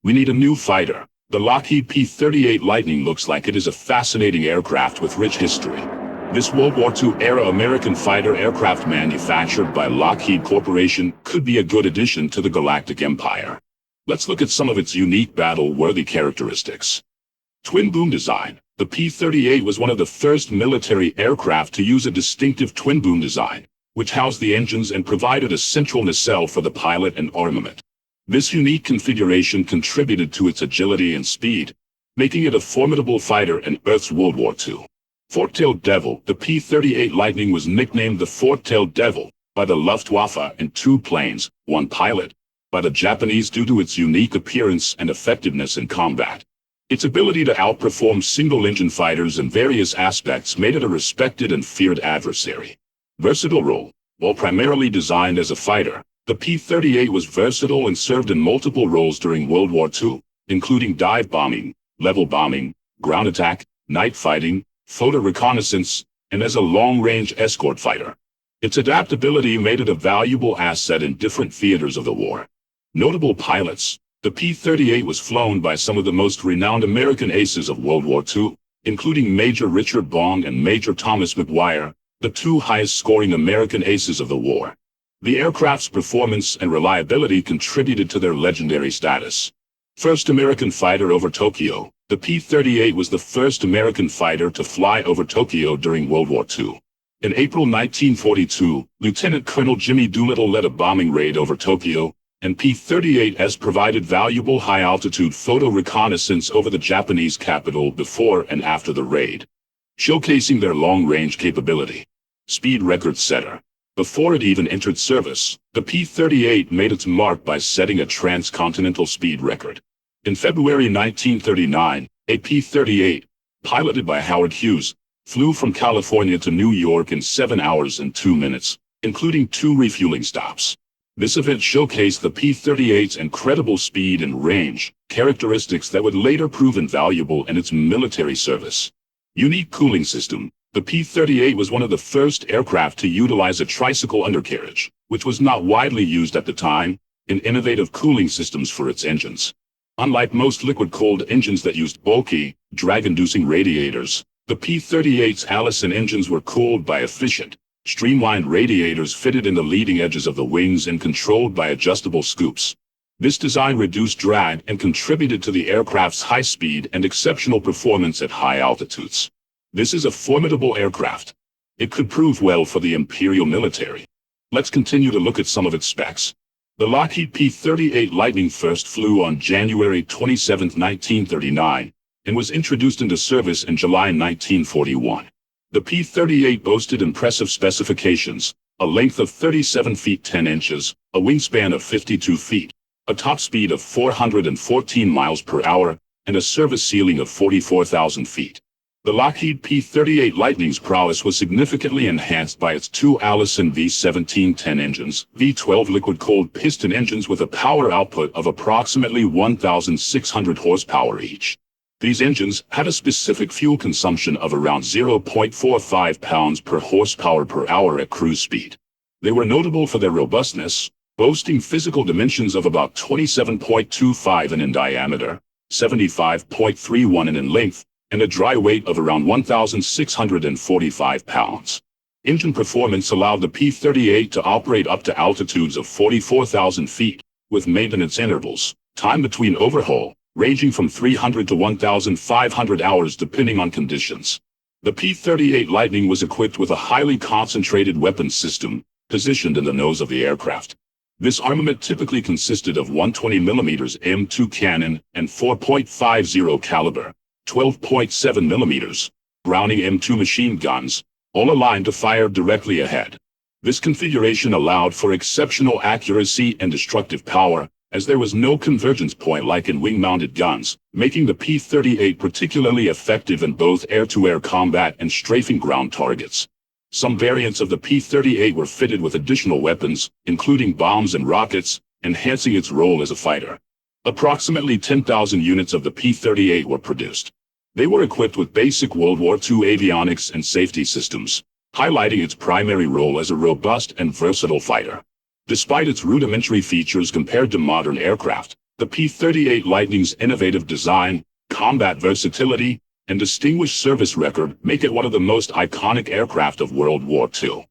We need a new fighter. The Lockheed P-38 Lightning looks like it is a fascinating aircraft with rich history. This World War II-era American fighter aircraft manufactured by Lockheed Corporation could be a good addition to the galactic empire. Let's look at some of its unique battle-worthy characteristics. Twin-boom design. The P-38 was one of the first military aircraft to use a distinctive twin-boom design, which housed the engines and provided a central nacelle for the pilot and armament. This unique configuration contributed to its agility and speed, making it a formidable fighter in Earth's World War II. Fork-tailed Devil. The P-38 Lightning was nicknamed the Fork-tailed Devil by the Luftwaffe and two planes, one pilot, by the Japanese due to its unique appearance and effectiveness in combat. Its ability to outperform single-engine fighters in various aspects made it a respected and feared adversary. Versatile role. While primarily designed as a fighter, the P-38 was versatile and served in multiple roles during World War II, including dive bombing, level bombing, ground attack, night fighting, photo reconnaissance, and as a long-range escort fighter. Its adaptability made it a valuable asset in different theaters of the war. Notable pilots. The P-38 was flown by some of the most renowned American aces of World War II, including Major Richard Bong and Major Thomas McGuire, the two highest-scoring American aces of the war. The aircraft's performance and reliability contributed to their legendary status. First American fighter over Tokyo. The P-38 was the first American fighter to fly over Tokyo during World War II. In April 1942, Lieutenant Colonel Jimmy Doolittle led a bombing raid over Tokyo, and P-38s provided valuable high-altitude photo reconnaissance over the Japanese capital before and after the raid, showcasing their long-range capability. Speed record setter. Before it even entered service, the P-38 made its mark by setting a transcontinental speed record. In February 1939, a P-38, piloted by Howard Hughes, flew from California to New York in 7 hours and 2 minutes, including 2 refueling stops. This event showcased the P-38's incredible speed and range, characteristics that would later prove invaluable in its military service. Unique cooling system. The P-38 was one of the first aircraft to utilize a tricycle undercarriage, which was not widely used at the time, in innovative cooling systems for its engines. Unlike most liquid-cooled engines that used bulky, drag-inducing radiators, the P-38's Allison engines were cooled by efficient, streamlined radiators fitted in the leading edges of the wings and controlled by adjustable scoops. This design reduced drag and contributed to the aircraft's high speed and exceptional performance at high altitudes. This is a formidable aircraft. It could prove well for the Imperial military. Let's continue to look at some of its specs. The Lockheed P-38 Lightning first flew on January 27, 1939, and was introduced into service in July 1941. The P-38 boasted impressive specifications: a length of 37 feet 10 inches, a wingspan of 52 feet, a top speed of 414 miles per hour, and a service ceiling of 44,000 feet. The Lockheed P-38 Lightning's prowess was significantly enhanced by its 2 Allison V1710 engines, V12 liquid-cooled piston engines with a power output of approximately 1,600 horsepower each. These engines had a specific fuel consumption of around 0.45 pounds per horsepower per hour at cruise speed. They were notable for their robustness, boasting physical dimensions of about 27.25 in diameter, 75.31 in length, and a dry weight of around 1,645 pounds. Engine performance allowed the P-38 to operate up to altitudes of 44,000 feet, with maintenance intervals, time between overhaul, ranging from 300 to 1,500 hours depending on conditions. The P-38 Lightning was equipped with a highly concentrated weapons system, positioned in the nose of the aircraft. This armament typically consisted of 120mm M2 cannon and 4.50 caliber, 12.7mm, Browning M2 machine guns, all aligned to fire directly ahead. This configuration allowed for exceptional accuracy and destructive power, as there was no convergence point like in wing-mounted guns, making the P-38 particularly effective in both air-to-air combat and strafing ground targets. Some variants of the P-38 were fitted with additional weapons, including bombs and rockets, enhancing its role as a fighter. Approximately 10,000 units of the P-38 were produced. They were equipped with basic World War II avionics and safety systems, highlighting its primary role as a robust and versatile fighter. Despite its rudimentary features compared to modern aircraft, The P-38 Lightning's innovative design, combat versatility, and distinguished service record make it one of the most iconic aircraft of World War II.